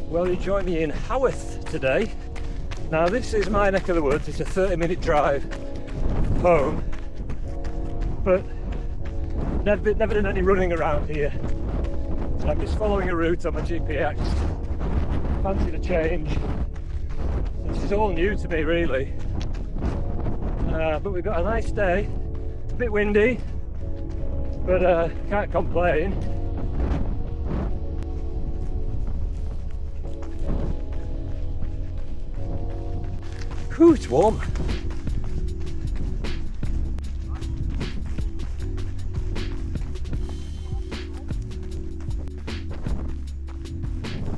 Well, you join me in Haworth today. Now this is my neck of the woods. It's a 30-minute drive home, but never done any running around here. So I'm just following a route on my GPS. Fancy the change. This is all new to me really, but we've got a nice day. A bit windy, but can't complain. Whew, it's warm.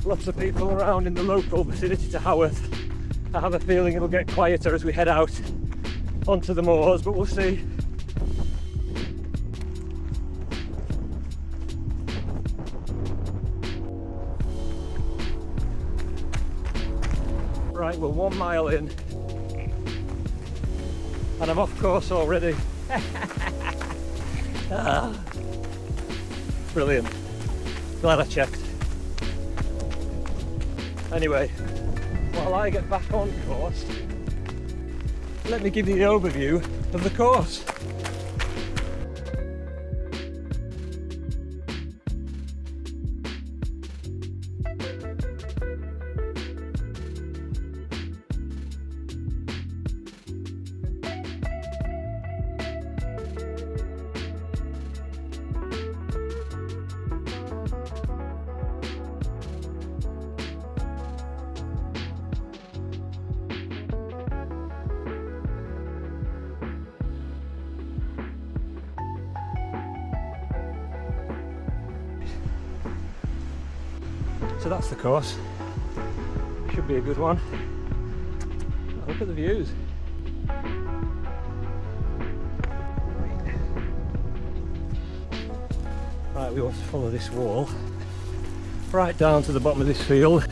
Lots of people around in the local vicinity to Haworth. I have a feeling it'll get quieter as we head out onto the moors, but we'll see. Right, we're 1 mile in and I'm off course already. Brilliant. Glad I checked. Anyway, while I get back on course, let me give you the overview of the course. So that's the course. Should be a good one. Oh, look at the views. Right, we want to follow this wall right down to the bottom of this field.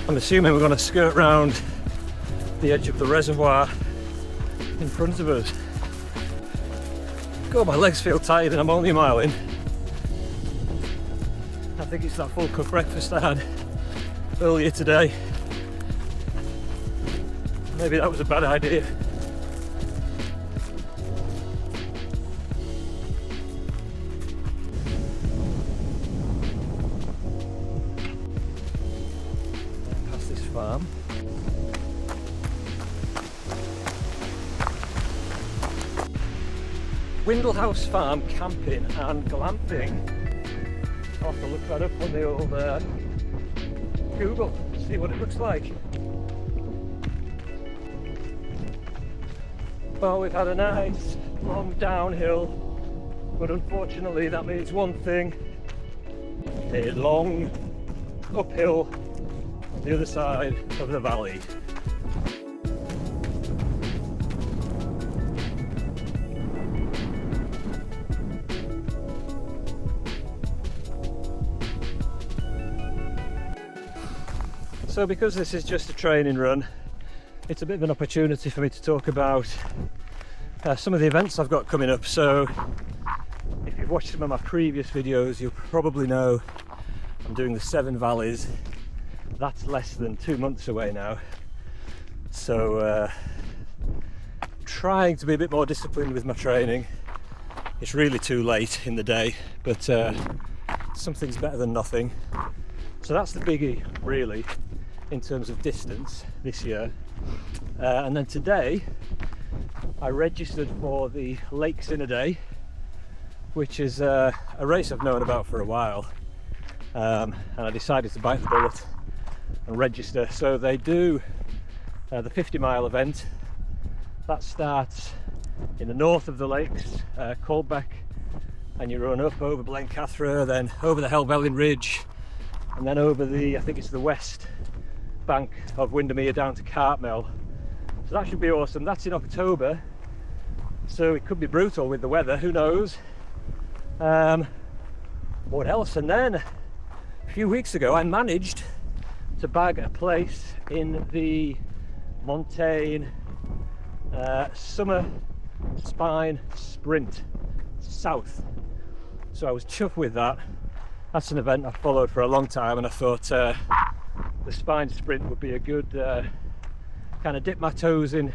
I'm assuming we're going to skirt round the edge of the reservoir in front of us. God, my legs feel tired and I'm only a mile in. I think it's that full cooked breakfast I had earlier today. Maybe that was a bad idea. Past this farm. Windmill House Farm camping and glamping. I'll have to look that up on the old Google, see what it looks like. Well, we've had a nice long downhill, but unfortunately that means one thing: a long uphill on the other side of the valley. So because this is just a training run, it's a bit of an opportunity for me to talk about some of the events I've got coming up. So if you've watched some of my previous videos, you'll probably know I'm doing the 7 Valleys. That's less than 2 months away now. So trying to be a bit more disciplined with my training. It's really too late in the day, but something's better than nothing. So that's the biggie really in terms of distance this year. And then today I registered for the Lakes in a Day, which is a race I've known about for a while, and I decided to bite the bullet and register. So they do the 50-mile event that starts in the north of the lakes, Colbeck, and you run up over Blencathra, then over the Helvellyn Ridge, and then over the, I think it's the west bank of Windermere down to Cartmel. So that should be awesome. That's in October, so it could be brutal with the weather, who knows. What else? And then a few weeks ago I managed to bag a place in the Montane Summer Spine Sprint South. So I was chuffed with that. that's an event I've followed for a long time, and I thought the spine sprint would be a good kind of dip my toes in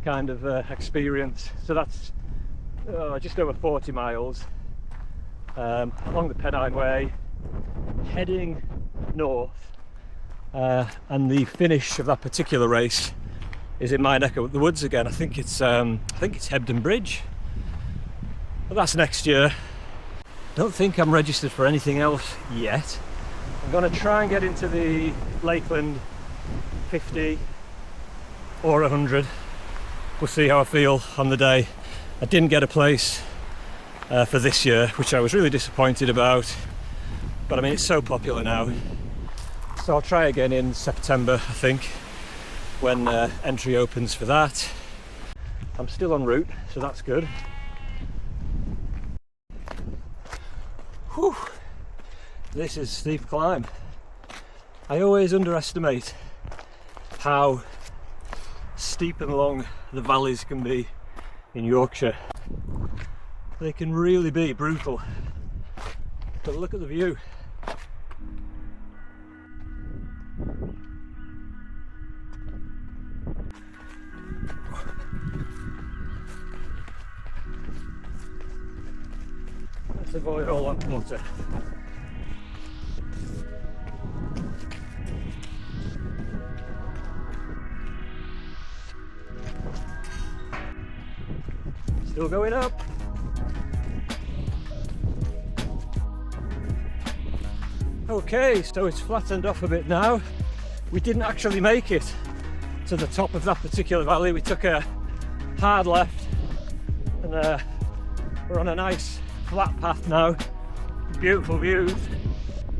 kind of experience. So that's just over 40 miles along the Pennine Way, heading north, and the finish of that particular race is in my neck of the woods again. I think it's Hebden Bridge, but that's next year. Don't think I'm registered for anything else yet. I'm going to try and get into the Lakeland 50 or 100. We'll see how I feel on the day. I didn't get a place for this year, which I was really disappointed about, but I mean, it's so popular now. So I'll try again in September, I think, when entry opens for that. I'm still en route, so that's good. Whew. This is a steep climb. I always underestimate how steep and long the valleys can be in Yorkshire. They can really be brutal, but look at the view. Let's avoid all that water. Still going up. Okay, so it's flattened off a bit now. We didn't actually make it to the top of that particular valley. We took a hard left, and we're on a nice flat path now. Beautiful views.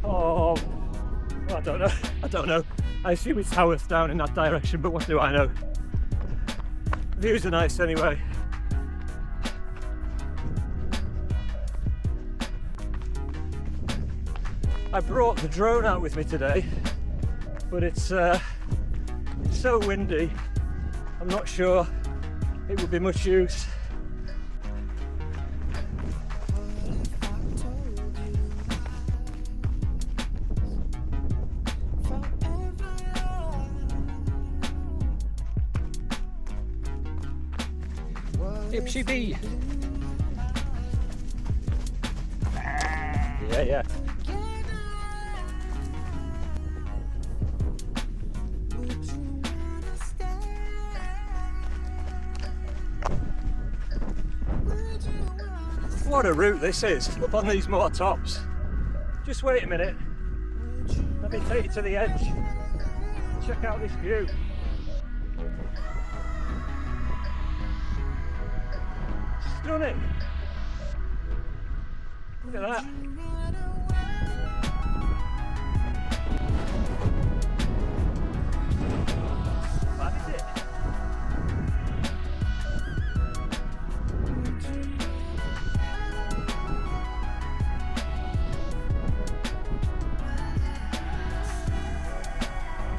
Oh, well, I don't know. I assume it's Haworth down in that direction, but what do I know? Views are nice anyway. I brought the drone out with me today, but it's so windy, I'm not sure it would be much use. Ipsy bee. Yeah. What a route this is, up on these moor tops. Just wait a minute, let me take you to the edge. Check out this view. Stunning. Look at that. That is it.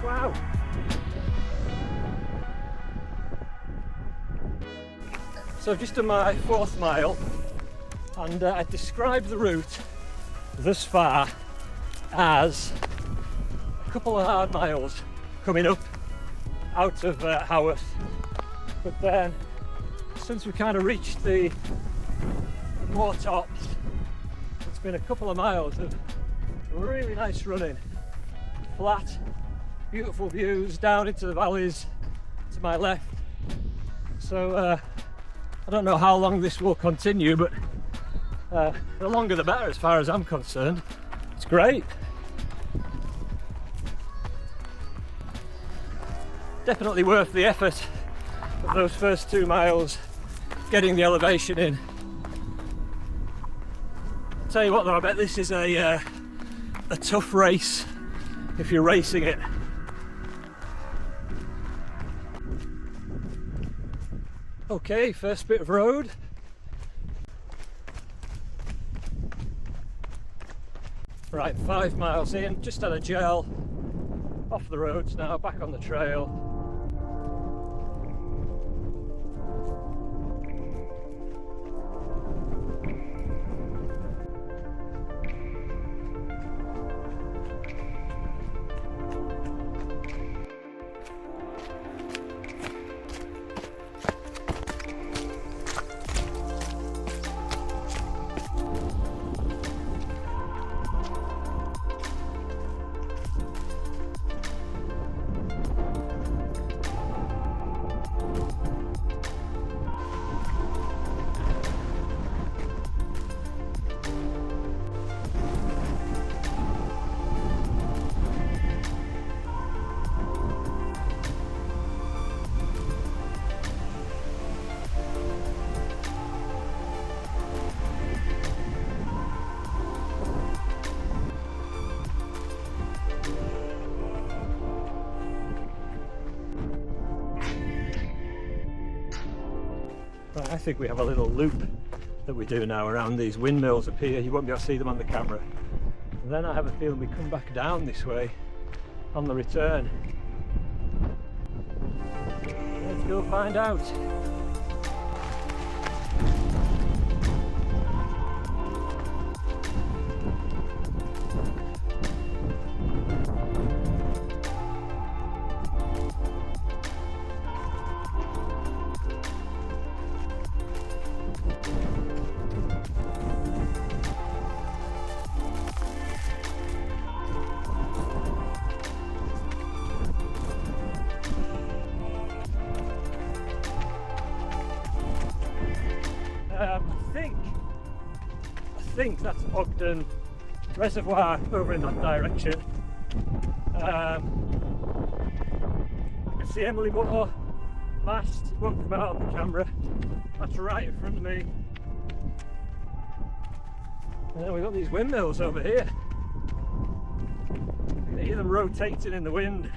Wow. So I've just done my 4th mile, and I described the route thus far as a couple of hard miles coming up out of Haworth, but then since we kind of reached the moor tops, it's been a couple of miles of really nice running, flat, beautiful views down into the valleys to my left. So I don't know how long this will continue, but the longer the better as far as I'm concerned. It's great. Definitely worth the effort of those first 2 miles, getting the elevation in. Tell you what though, I bet this is a tough race if you're racing it. Okay, first bit of road. Right, 5 miles in, just had a gel, off the roads now, back on the trail. think we have a little loop that we do now around these windmills up here. You won't be able to see them on the camera. And then I have a feeling we come back down this way on the return. Let's go find out. I think that's Ogden Reservoir over in that direction. I can see Emily Moore mast, it won't come out on the camera. That's right in front of me. And then we've got these windmills over here. You can hear them rotating in the wind.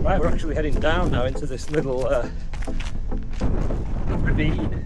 Right, we're actually heading down now into this little ravine.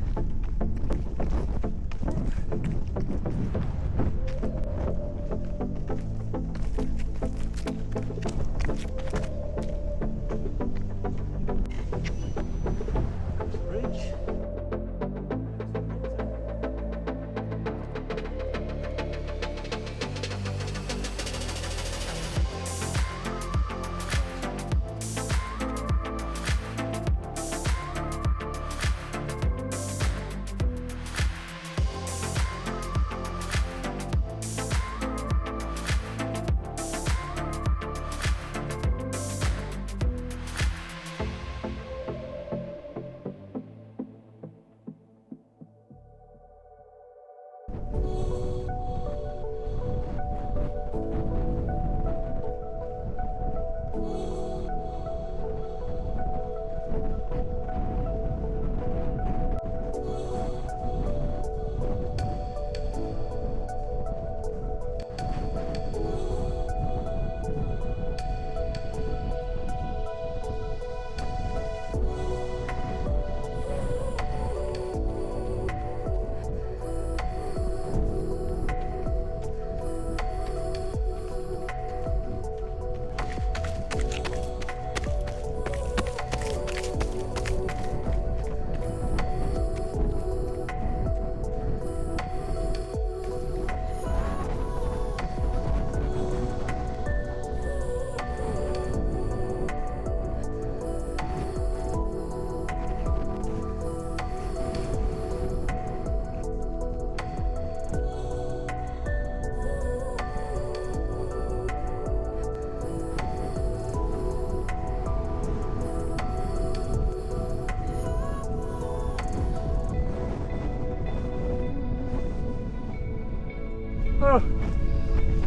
Oh,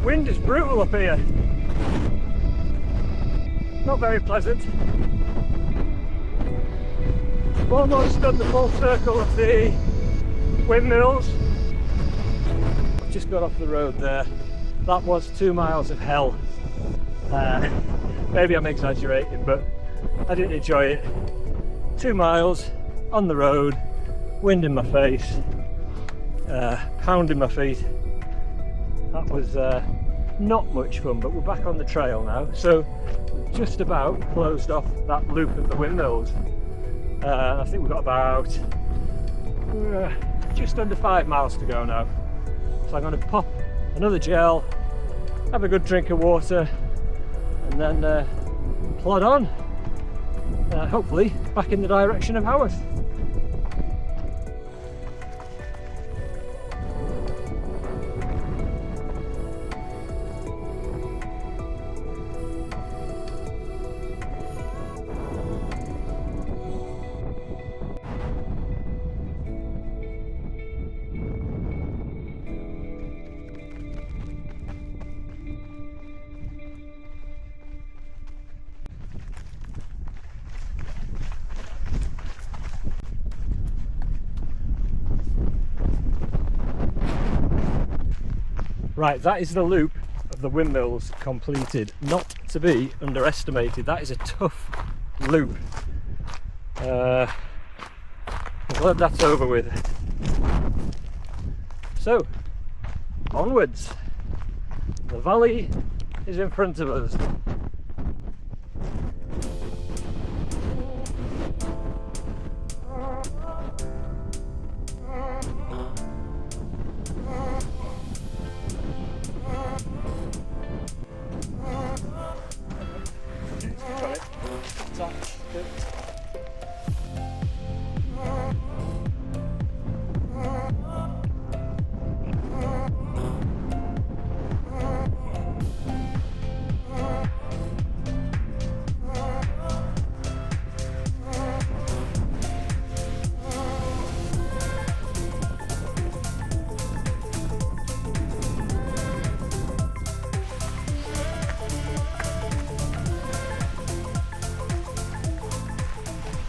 wind is brutal up here. Not very pleasant. I've almost done the full circle of the windmills. I've just got off the road there. That was 2 miles of hell. Maybe I'm exaggerating, but I didn't enjoy it. 2 miles on the road, wind in my face, pounding my feet. That was not much fun, but we're back on the trail now. So we've just about closed off that loop of the windmills. I think we've got about just under 5 miles to go now. So I'm going to pop another gel, have a good drink of water, and then plod on. hopefully back in the direction of Haworth. Right, that is the loop of the windmills completed. Not to be underestimated. That is a tough loop. I'm glad that's over with. So, onwards. The valley is in front of us.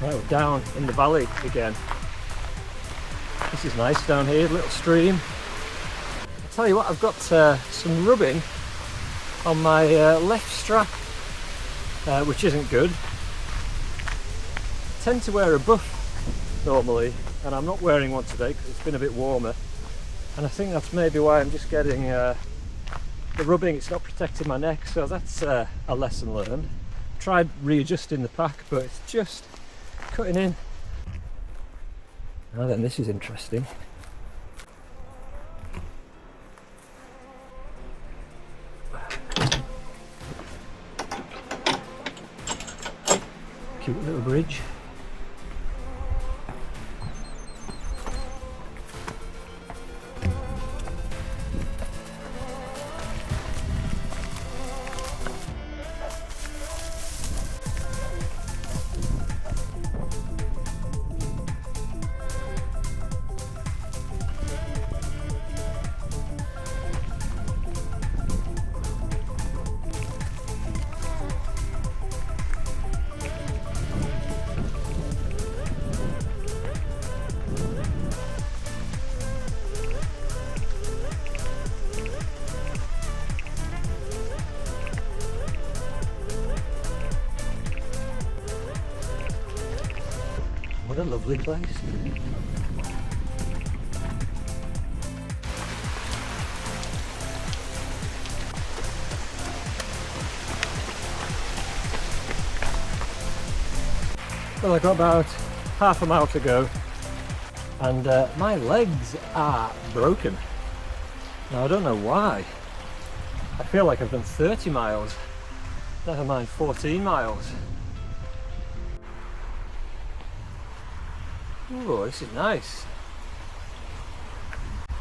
Right, we're down in the valley again. This is nice down here, little stream. I'll tell you what, I've got some rubbing on my left strap, which isn't good. I tend to wear a buff normally, and I'm not wearing one today because it's been a bit warmer. And I think that's maybe why I'm just getting the rubbing, it's not protecting my neck, so that's a lesson learned. Tried readjusting the pack, but it's just cutting in. Now then, this is interesting. Cute little bridge. What a lovely place. Well, I got about half a mile to go and my legs are broken. Now I don't know why. I feel like I've done 30 miles, never mind 14 miles. Oh, this is nice.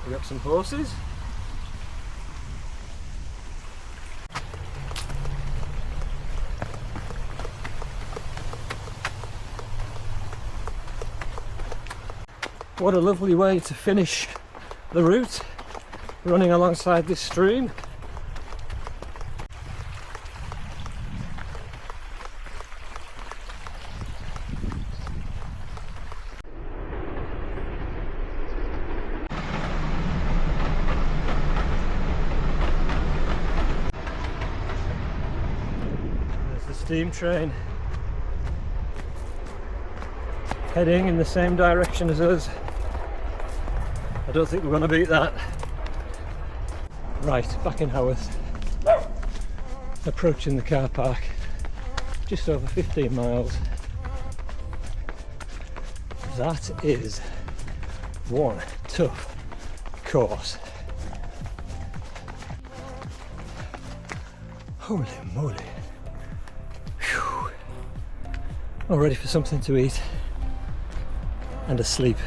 We got some horses. What a lovely way to finish the route, running alongside this stream. Steam train heading in the same direction as us. I don't think we're going to beat that. Right, back in Haworth, approaching the car park, just over 15 miles. That is one tough course. Holy moly. I'm ready for something to eat and a sleep.